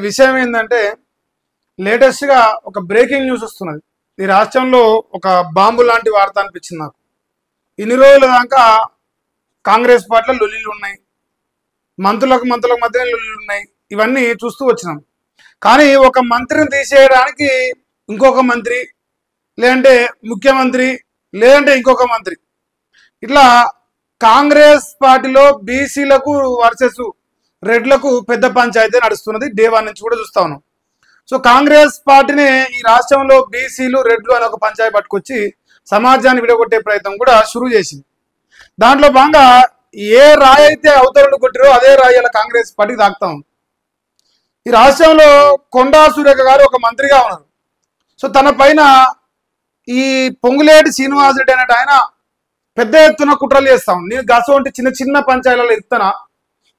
విషయం ఏంటంటే లేటెస్ట్గా ఒక బ్రేకింగ్ న్యూస్ వస్తున్నది. ఈ రాష్ట్రంలో ఒక బాంబు లాంటి వార్త అనిపించింది నాకు. ఇన్ని రోజుల దాకా కాంగ్రెస్ పార్టీలో లొల్లీలు ఉన్నాయి, మంత్రులకు మధ్య లొల్లీలు ఉన్నాయి, ఇవన్నీ చూస్తూ వచ్చినాం. కానీ ఒక మంత్రిని తీసేయడానికి ఇంకొక మంత్రి, లేదంటే ముఖ్యమంత్రి, లేదంటే ఇంకొక మంత్రి, ఇట్లా కాంగ్రెస్ పార్టీలో బీసీలకు వర్సెస్ రెడ్లకు పెద్ద పంచాయతీ నడుస్తున్నది. డే 1 నుంచి కూడా చూస్తా ఉన్నాం. సో కాంగ్రెస్ పార్టీని ఈ రాష్ట్రంలో బీసీలు రెడ్లు అని ఒక పంచాయతీ పట్టుకొచ్చి సమాజాన్ని విడగొట్టే ప్రయత్నం కూడా షురూ చేసింది. దాంట్లో భాగంగా ఏ రాయి అయితే అవతలను కొట్టిరో అదే రాయి అలా కాంగ్రెస్ పార్టీకి తాకుతా ఉంది. ఈ రాష్ట్రంలో కొండా సురేఖ గారు ఒక మంత్రిగా ఉన్నారు. సో తన పైన ఈ పొంగులేటి శ్రీనివాసరెడ్డి అనేట ఆయన పెద్ద ఎత్తున కుట్రలు చేస్తాం. నేను గసవంటి చిన్న చిన్న పంచాయతీలలో ఇస్తానా,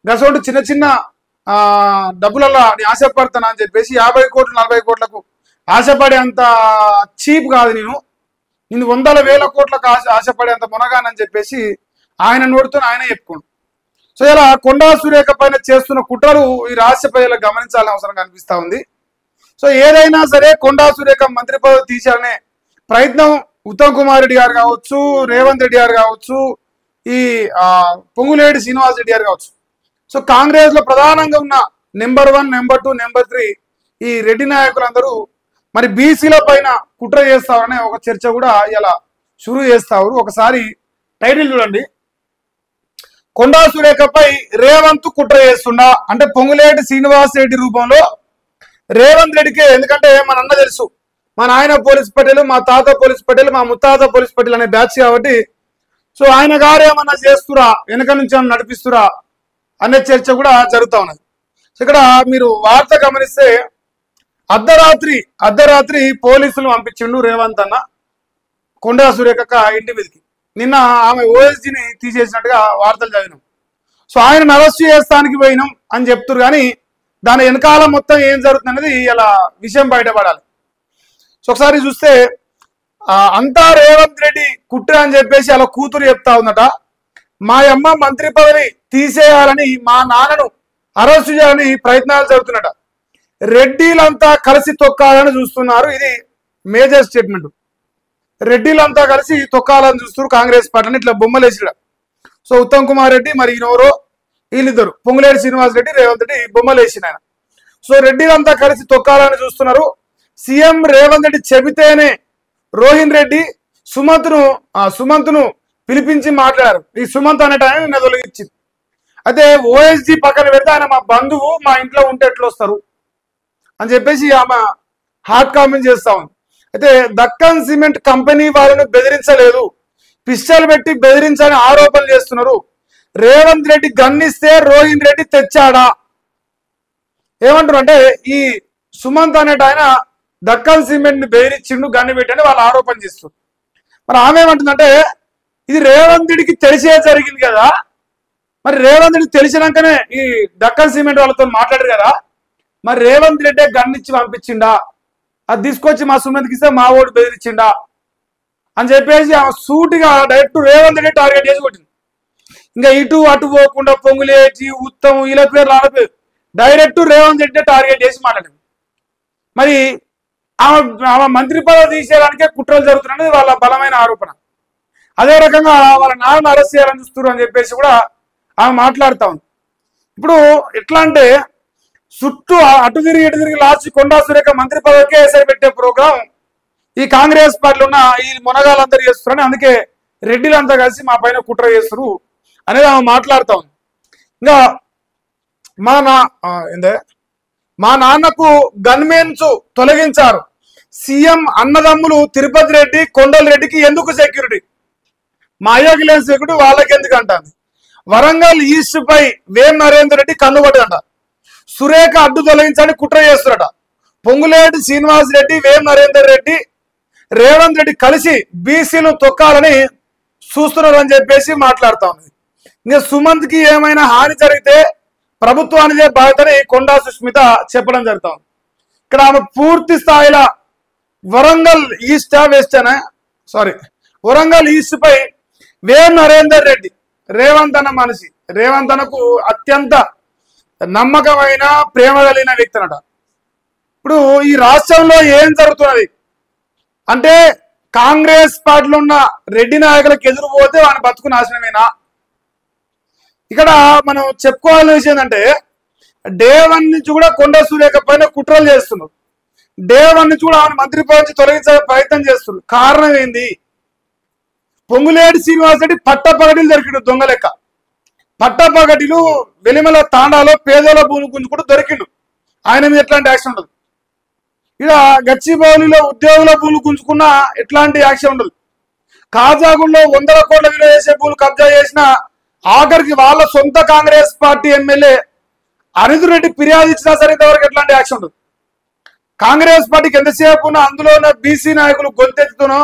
గసవంటి చిన్న చిన్న డబ్బులలో ఆశపడతానా అని చెప్పేసి 50 కోట్లు 40 కోట్లకు ఆశపడే అంత చీప్ కాదు, నేను 100,000 కోట్లకు ఆశపడేంత మునగానని చెప్పేసి ఆయన నోటితో ఆయనే చెప్పుకోండి. సో ఇలా కొండా సురేఖ పైన చేస్తున్న కుట్రలు ఈ రాష్ట్ర ప్రజలకు గమనించాలని అవసరం కనిపిస్తా ఉంది. సో ఏదైనా సరే కొండా సురేఖ మంత్రి పదవి తీశారనే ప్రయత్నం ఉత్తమ్ కుమార్ రెడ్డి గారు కావచ్చు, రేవంత్ రెడ్డి గారు కావచ్చు, ఈ పొంగులేటి శ్రీనివాస్ రెడ్డి గారు కావచ్చు. సో కాంగ్రెస్ లో ప్రధానంగా ఉన్న నెంబర్ 1, నెంబర్ 2, నెంబర్ 3 ఈ రెడ్డి నాయకులందరూ మరి బీసీల పైన కుట్ర చేస్తారనే ఒక చర్చ కూడా ఇలా షురూ చేస్తారు. ఒకసారి టైటిల్ చూడండి. కొండా సురేఖపై రేవంత్ కుట్ర చేస్తుండా అంటే పొంగులేటి శ్రీనివాస్ రెడ్డి రూపంలో రేవంత్ రెడ్డికే. ఎందుకంటే మన అన్న తెలుసు, మా నాయన పోలీస్ పటేల్, మా తాత పోలీస్ పటేల్, మా ముత్తాత పోలీస్ పటేల్ అనే బ్యాచ్ కాబట్టి సో ఆయన గారు ఏమన్నా చేస్తురా, వెనక నుంచి ఏమన్నా నడిపిస్తురా అనే చర్చ కూడా జరుగుతూ ఉన్నది. సో ఇక్కడ మీరు వార్త గమనిస్తే అర్ధరాత్రి పోలీసులు పంపించిండు రేవంత్ అన్న కొండా సురేఖ ఇంటి మీదకి. నిన్న ఆమె ఓఎస్జీని తీసేసినట్టుగా వార్తలు చదివినాం. సో ఆయన అరెస్ట్ చేస్తానికి పోయినాం అని చెప్తున్నారు, కానీ దాని వెనకాల మొత్తం ఏం జరుగుతుంది అనేది ఇలా విషయం బయటపడాలి. సో ఒకసారి చూస్తే అంతా రేవంత్ రెడ్డి కుట్ర అని చెప్పేసి అలా కూతురు చెప్తా ఉందట. మా అమ్మ మంత్రి పదవి తీసేయాలని, మా నాన్నను అరెస్ట్ చేయాలని ప్రయత్నాలు జరుగుతున్నట. రెడ్డిలంతా కలిసి తొక్కాలని చూస్తున్నారు. ఇది మేజర్ స్టేట్మెంట్. రెడ్డిలంతా కలిసి తొక్కాలని చూస్తున్నారు కాంగ్రెస్ పార్టీని. ఇట్లా బొమ్మలు వేసిడ. సో ఉత్తమ్ కుమార్ రెడ్డి మరి ఈయనెవరో వీళ్ళిద్దరు పొంగులేటి శ్రీనివాస్ రెడ్డి, రేవంత్ రెడ్డి బొమ్మలు వేసిన ఆయన. సో రెడ్డిలంతా కలిసి తొక్కాలని చూస్తున్నారు. సీఎం రేవంత్ రెడ్డి చెబితేనే రోహిన్ రెడ్డి సుమంత్ను పిలిపించి మాట్లాడారు. ఈ సుమంత్ అనేట ఆయన నిన్న తొలగించింది. అయితే ఓఎస్జీ పక్కన పెడితే ఆయన మా బంధువు, మా ఇంట్లో ఉంటే ఎట్లా వస్తారు అని చెప్పేసి ఆమె హాట్ కామెంట్ చేస్తా ఉంది. అయితే దక్కన్ సిమెంట్ కంపెనీ వాళ్ళను బెదిరించలేదు, పిస్టల్ పెట్టి బెదిరించని ఆరోపణలు చేస్తున్నారు. రేవంత్ రెడ్డి గన్నిస్తే రోహిన్ రెడ్డి తెచ్చాడా ఏమంటారు అంటే ఈ సుమంత్ అనేట ఆయన దక్కన్ సిమెంట్ ని బెదిరించిండు, గన్ను పెట్టని వాళ్ళు ఆరోపణ చేస్తున్నారు. మరి ఆమె ఏమంటుందంటే ఇది రేవంత్ రెడ్డికి తెలిసే జరిగింది కదా, మరి రేవంత్ రెడ్డి తెలిసినాకనే ఈ దక్కన్ సిమెంట్ వాళ్ళతో మాట్లాడారు కదా, మరి రేవంత్ రెడ్డి గన్నిచ్చి పంపించిండా, అది తీసుకొచ్చి మా సుమంత్కి ఇస్తే మా ఓటు బెదిరించిండా అని చెప్పేసి ఆమె సూటిగా డైరెక్ట్ రేవంత్ రెడ్డి టార్గెట్ చేసి కొట్టింది. ఇంకా ఇటు అటు పోకుండా పొంగులేటి ఉత్తమ్ వీళ్ళ పేరు రాళ్ళ డైరెక్ట్ రేవంత్ రెడ్డి టార్గెట్ చేసి మాట్లాడింది. మరి ఆమె మంత్రి పదవి తీసేయడానికే కుట్రలు జరుగుతున్నది వాళ్ళ బలమైన ఆరోపణ. అదే రకంగా వాళ్ళ నాన్నను అరెస్ట్ చేయాలని చూస్తున్నారు అని చెప్పేసి కూడా ఆమె మాట్లాడుతా ఉంది. ఇప్పుడు ఎట్లా అంటే చుట్టూ అటు తిరిగి లాస్ట్ కొండా సురేఖ మంత్రి పదవికే ఎసరి పెట్టే ప్రోగ్రాం ఈ కాంగ్రెస్ పార్టీలో ఉన్న ఈ మునగాళ్ళందరూ చేస్తున్నారని, అందుకే రెడ్డిలంతా కలిసి మా పైన కుట్ర చేస్తారు అనేది ఆమె మాట్లాడుతా ఉంది. ఇంకా మా నాన్నకు గన్మెన్స్ తొలగించారు. సీఎం అన్నదమ్ములు తిరుపతి రెడ్డి, కొండల రెడ్డికి ఎందుకు సెక్యూరిటీ? మా అయ్యకి లేని సెక్యూరిటీ వాళ్ళకి ఎందుకు అంటుంది. వరంగల్ ఈస్ట్ పై వేం నరేందర్ రెడ్డి కన్నుబడ్డట. సురేఖ అడ్డు తొలగించని కుట్ర చేస్తున్నట. పొంగులేటి శ్రీనివాస్ రెడ్డి, వేం నరేందర్ రెడ్డి, రేవంత్ రెడ్డి కలిసి బీసీలు తొక్కాలని చూస్తున్నారు అని చెప్పేసి మాట్లాడుతా ఉంది. ఇంకా సుమంత్ కి ఏమైనా హాని జరిగితే ప్రభుత్వానిదే బాధ్యతని కొండా సుష్మిత చెప్పడం జరుగుతా ఉంది. ఇక్కడ ఆమె పూర్తి స్థాయిలో వరంగల్ ఈస్ట్ పై వేం నరేందర్ రెడ్డి రేవంత్ అన్న మనిషి, రేవంత్ అన్నకు అత్యంత నమ్మకమైన ప్రేమ కలిగిన వ్యక్తి అనట. ఇప్పుడు ఈ రాష్ట్రంలో ఏం జరుగుతున్నది అంటే కాంగ్రెస్ పార్టీలో ఉన్న రెడ్డి నాయకులకు ఎదురుపోతే వాని బతుకు నాశనమేనా? ఇక్కడ మనం చెప్పుకోవాల్సిన విషయం ఏంటంటే డే 1 నుంచి కూడా కొండ సురేఖ పైన కుట్రలు చేస్తున్నారు. డే 1 నుంచి కూడా ఆమెను మంత్రి పదవి నుంచి తొలగించే ప్రయత్నం చేస్తున్నారు. కారణం ఏంది? పొంగులేటి శ్రీనివాసరెడ్డి పట్టపగటిలు దొరికిండు దొంగ లెక్క. పట్టపగటిలు వెలిమల తాండాలో పేదోల భూమి గుంజుకుంటూ దొరికిండు. ఆయన మీద ఎట్లాంటి యాక్షన్ ఉండదు. ఇక్కడ గచ్చిబౌలిలో ఉద్యోగుల భూములు గుంజుకున్నా ఎట్లాంటి యాక్షన్ ఉండదు. కాజాగూడలో 100 కోట్ల విలువ చేసే భూములు కబ్జా చేసిన ఆఖరికి వాళ్ళ సొంత కాంగ్రెస్ పార్టీ ఎమ్మెల్యే అనిల్ రెడ్డి ఫిర్యాదు ఇచ్చినా సరే ఇంతవరకు ఎట్లాంటి యాక్షన్ ఉండదు. కాంగ్రెస్ పార్టీకి ఎంతసేపు ఉన్నా అందులో ఉన్న బీసీ నాయకులు గొంతెత్తునో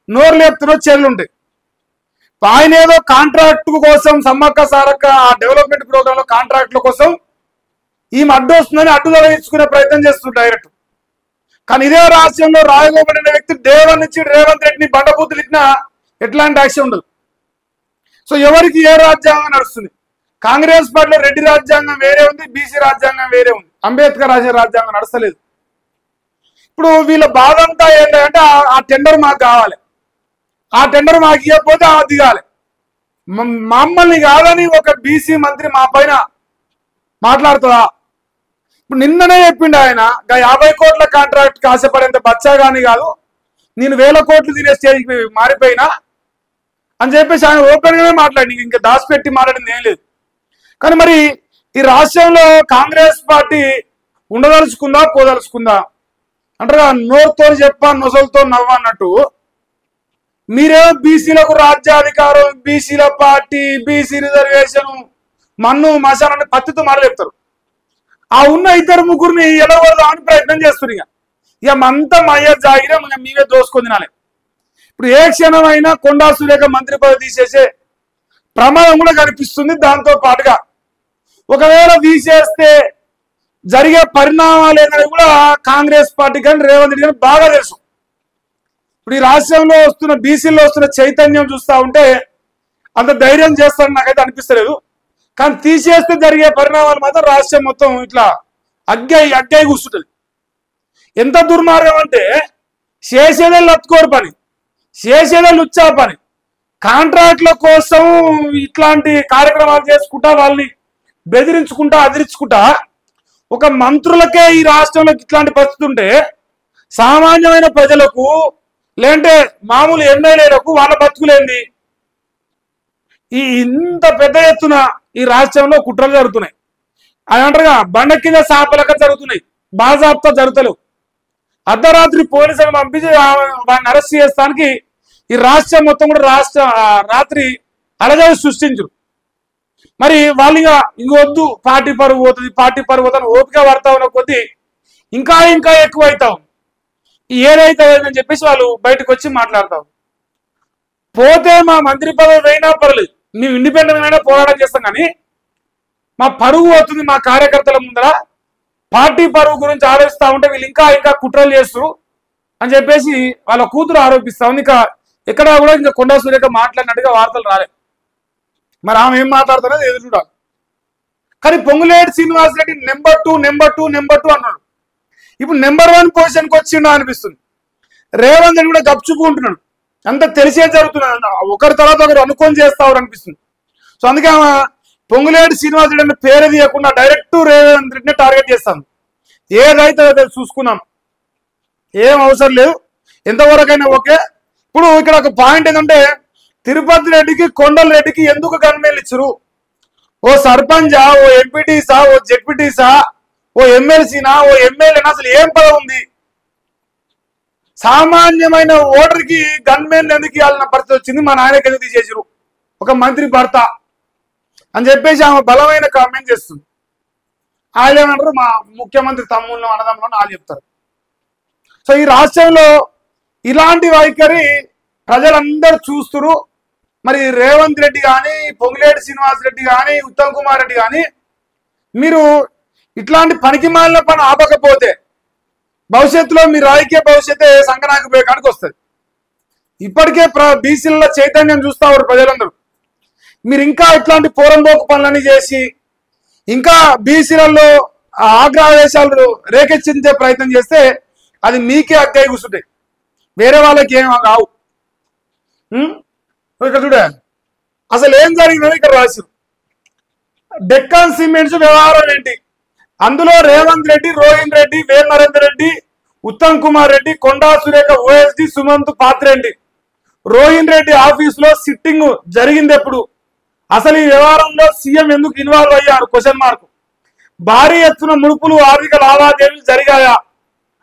నోరు లేపుతున్నో చర్యలు ఉంటాయి. ఆయన ఏదో కాంట్రాక్ట్ కోసం సమ్మక్క సారక్క ఆ డెవలప్మెంట్ ప్రోగ్రామ్ లో కాంట్రాక్ట్ల కోసం ఈమె అడ్డు వస్తుందని అడ్డు తొలగించుకునే ప్రయత్నం చేస్తుంది డైరెక్ట్. కానీ ఇదే రాష్ట్రంలో రాయగోపాల్ అనే వ్యక్తి డే 1 నుంచి రేవంత్ రెడ్డిని బండబూతులు ఇచ్చినా ఎట్లాంటి యాక్షన్ ఉండదు. సో ఎవరికి ఏ రాజ్యాంగం నడుస్తుంది? కాంగ్రెస్ పార్టీలో రెడ్డి రాజ్యాంగం వేరే ఉంది, బీసీ రాజ్యాంగం వేరే ఉంది, అంబేద్కర్ రాసే రాజ్యాంగం నడుస్తలేదు. ఇప్పుడు వీళ్ళ బాధ అంతా ఏంటంటే ఆ టెండర్ మాకు కావాలి, ఆ టెండర్ మాకు ఇవ్వకపోతే ఆ దిగాలి. మమ్మల్ని కాదని ఒక బీసీ మంత్రి మా పైన మాట్లాడుతుందా? ఇప్పుడు నిన్ననే చెప్పిండు ఆయన 50 కోట్ల కాంట్రాక్ట్ ఆశపడేంత బచ్చా కానీ కాదు, నేను 1000 కోట్లు తినే స్టేజ్కి మారిపోయినా అని చెప్పేసి ఆయన ఓపెన్ గానే మాట్లాడి ఇంకా దాచిపెట్టి మాట్లాడింది ఏం లేదు. కానీ మరి ఈ రాష్ట్రంలో కాంగ్రెస్ పార్టీ ఉండదలుచుకుందా పోదలుచుకుందా అంటారా? నోరుతో చెప్పా నొసలతో నవ్వ అన్నట్టు మీరేమో బీసీలకు రాజ్యాధికారం, బీసీల పార్టీ, బీసీ రిజర్వేషన్, మన్ను మసాలని పత్తితో మాట్లాడతారు. ఆ ఉన్న 2-3 ఎలవడదామని ప్రయత్నం చేస్తున్నారు. ఇక మంతా మయ్య జాగిరం మీవే దోసుకొని తినాలి. ఇప్పుడు ఏ క్షణమైనా కొండా సురేఖ మంత్రి పదవి తీసేసే ప్రమాదం కూడా కనిపిస్తుంది. దాంతో పాటుగా ఒకవేళ తీసేస్తే జరిగే పరిణామాలు ఏంటనేది కూడా కాంగ్రెస్ పార్టీ కానీ రేవంత్ రెడ్డి కానీ బాగా తెలుసు. ఇప్పుడు ఈ రాష్ట్రంలో వస్తున్న బీసీలో వస్తున్న చైతన్యం చూస్తూ ఉంటే అంత ధైర్యం చేస్తారని నాకైతే అనిపిస్తలేదు. కానీ తీసేస్తే జరిగే పరిణామాలు మాత్రం రాష్ట్రం మొత్తం ఇట్లా అగ్గాయి కూర్చుంటుంది. ఎంత దుర్మార్గం అంటే చేసేదే లత్కోరు పని, చేసేదే లుచ్చా పని, కాంట్రాక్ట్ల కోసం ఇట్లాంటి కార్యక్రమాలు చేసుకుంటా వాళ్ళని బెదిరించుకుంటా అదిరించుకుంటా ఒక మంత్రులకే ఈ రాష్ట్రంలో ఇట్లాంటి పరిస్థితి ఉంటే సామాన్యమైన ప్రజలకు లేదంటే మామూలు ఎమ్మెల్యేలకు వాళ్ళ బతుకులేంది? ఈ ఇంత పెద్ద ఎత్తున ఈ రాష్ట్రంలో కుట్రలు జరుగుతున్నాయి. అది అంటారుగా బండ కింద సాపలక జరుగుతున్నాయి, బాజాబ్తా జరుగుతలేవు. అర్ధరాత్రి పోలీసులను పంపించి వాడిని అరెస్ట్ చేస్తానికి ఈ రాష్ట్రం మొత్తం కూడా రాత్రి అలజడి సృష్టించు. మరి వాళ్ళు ఇంకొద్దు పార్టీ పరువు పోతుంది ఓపిక పడతా ఉన్న కొద్దీ ఇంకా ఎక్కువ అవుతాం, ఏదైతే అని చెప్పేసి వాళ్ళు బయటకు వచ్చి మాట్లాడతాం. పోతే మా మంత్రి పదవి అయినా పర్లేదు, మేము ఇండిపెండెంట్ అయినా పోరాటం చేస్తాం, కానీ మా పరువు అవుతుంది మా కార్యకర్తల ముందర, పార్టీ పరువు గురించి ఆలోచిస్తూ ఉంటే వీళ్ళు ఇంకా కుట్రలు చేస్తారు అని చెప్పేసి వాళ్ళ కూతురు ఆరోపిస్తా ఉంది. ఇంకా ఎక్కడా కూడా ఇంకా కొండా సురేఖ మాట్లాడినట్టుగా వార్తలు రాలేదు. మరి ఆమె ఏం మాట్లాడుతున్నది ఎదురు చూడాలి. కానీ పొంగులేటి శ్రీనివాసరెడ్డి నెంబర్ 2 అన్నాడు. ఇప్పుడు నెంబర్ 1 పొజిషన్కి వచ్చిండా అనిపిస్తుంది. రేవంత్ రెడ్డి కూడా గప్చుకుంటున్నాడు, అంత తెలిసే జరుగుతున్నాడు, ఒకరి తర్వాత ఒకరు అనుకొని చేస్తావు అనిపిస్తుంది. సో అందుకే ఆమె పొంగులేటి శ్రీనివాసరెడ్డి అనే పేరు తీయకుండా డైరెక్ట్ రేవంత్ రెడ్డిని టార్గెట్ చేస్తాను. ఏదైతే చూసుకున్నాం, ఏం అవసరం లేదు, ఎంతవరకైనా ఓకే. ఇప్పుడు ఇక్కడ ఒక పాయింట్ ఏంటంటే తిరుపతి రెడ్డికి కొండల రెడ్డికి ఎందుకు గన్మేలు ఇచ్చరు? ఓ సర్పంచా, ఓ ఎంపీటీసా, ఓ జెడ్పీటీసా, ఓ ఎమ్మెల్సీనా, ఓ ఎమ్మెల్యేనా, అసలు ఏం పదవి ఉంది? సామాన్యమైన ఓటర్కి గన్మేలు ఎందుకు ఇవ్వాలన్న పరిస్థితి వచ్చింది. మా నాయనకి ఎందుకు తీసేసారు ఒక మంత్రి భర్త అని చెప్పేసి ఆమె బలమైన కామెంట్ చేస్తుంది. వాళ్ళు ఏమంటారు, మా ముఖ్యమంత్రి తమ్ముళ్ళు అన్నదమ్ములను వాళ్ళు చెప్తారు. సో ఈ రాష్ట్రంలో ఇలాంటి వైఖరి ప్రజలందరూ చూస్తున్నారు. మరి రేవంత్ రెడ్డి కానీ, పొంగులేటి శ్రీనివాసరెడ్డి కానీ, ఉత్తమ్ కుమార్ రెడ్డి కానీ మీరు ఇట్లాంటి పనికి మాలిన పని ఆపకపోతే భవిష్యత్తులో మీ రాజకీయ భవిష్యత్తే సంకనాకి పోయే కాడికి వస్తుంది. ఇప్పటికే బీసీల చైతన్యం చూస్తా ఉన్నారు ప్రజలందరూ. మీరు ఇంకా ఇట్లాంటి పోరంబోకు పనులన్నీ చేసి ఇంకా బీసీలలో ఆగ్రహవేశాలు రేకెత్తించే ప్రయత్నం చేస్తే అది మీకే అక్కయ్య కూర్చుంటాయి, వేరే వాళ్ళకి ఏం కావు. ఇక్కడ చూడ అసలు ఏం జరిగిందని ఇక్కడ రాసి డెక్కన్ సిమెంట్స్ వ్యవహారం ఏంటి, అందులో రేవంత్ రెడ్డి, రోహిన్ రెడ్డి, వేల్ నరేందర్ రెడ్డి, ఉత్తమ్ కుమార్ రెడ్డి, కొండా సురేఖ, ఓఎస్డి, సుమంత్ పాత్రెడ్డి, రోహిన్ రెడ్డి ఆఫీసులో సిట్టింగ్ జరిగింది ఎప్పుడు, అసలు ఈ వ్యవహారంలో సీఎం ఎందుకు ఇన్వాల్వ్ అయ్యారు క్వశ్చన్ మార్క్, భారీ ఎత్తున ముడుపులు ఆర్థిక లావాదేవీలు జరిగాయా,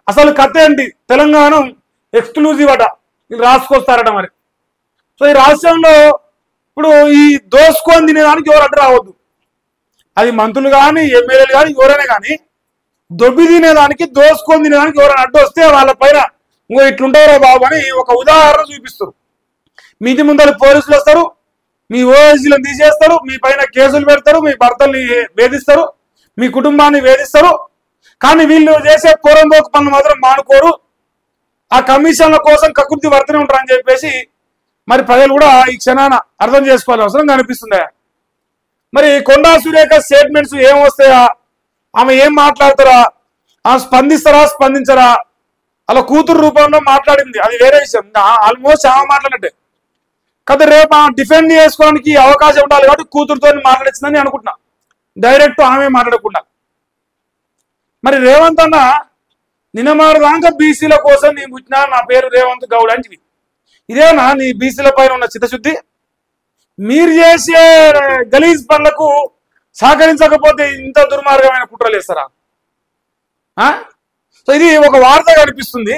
అసలు కథ ఏంటి, తెలంగాణ ఎక్స్క్లూజివ్ అట, వీళ్ళు రాసుకొస్తారట. మరి సో ఈ రాష్ట్రంలో ఇప్పుడు ఈ దోసుకొని తినేదానికి ఎవరు అడ్డు రావద్దు, అది మంత్రులు కానీ ఎమ్మెల్యేలు కానీ ఎవరైనా కానీ దొబ్బి తినేదానికి దోసుకొని తినేదానికి ఎవరైనా అడ్డు వస్తే వాళ్ళ పైన ఇంకో ఇట్లుంటారో బాబు అని ఒక ఉదాహరణ చూపిస్తారు. మీది ముందర పోలీసులు వస్తారు, మీ ఓఎస్జీలను తీసేస్తారు, మీ పైన కేసులు పెడతారు, మీ భర్తల్ని వేధిస్తారు, మీ కుటుంబాన్ని వేధిస్తారు. కానీ వీళ్ళు చేసే పోరంబోకు పనులు మాత్రం మానుకోరు, ఆ కమిషన్ల కోసం కకృతి వర్తనే ఉంటారని చెప్పేసి మరి ప్రజలు కూడా ఈ క్షణాన అర్థం చేసుకోవాల్సిన అవసరం కనిపిస్తుంది. మరి కొండా సురేఖ స్టేట్మెంట్స్ ఏం వస్తాయా, ఆమె ఏం మాట్లాడతారా, ఆమె స్పందిస్తారా స్పందించరా, అలా కూతురు రూపంలో మాట్లాడింది అది వేరే విషయం, ఆల్మోస్ట్ ఆమె మాట్లాడినట్టే కదా. రేపు ఆమె డిఫెండ్ చేసుకోవడానికి అవకాశం ఉండాలి కాబట్టి కూతురుతో మాట్లాడించిందని అనుకుంటున్నా, డైరెక్ట్ ఆమె మాట్లాడకుండా. మరి రేవంత్ అన్న నిన్నమారదాకా బీసీల కోసం నీ పుట్టినా, నా పేరు రేవంత్ గౌడ్ అని, ఇదేనా నీ బీసీల పైన ఉన్న చిత్తశుద్ధి? మీరు చేసే గలీజ్ పనులకు సహకరించకపోతే ఇంత దుర్మార్గమైన కుట్రలు వేస్తారా? సో ఇది ఒక వార్త కనిపిస్తుంది.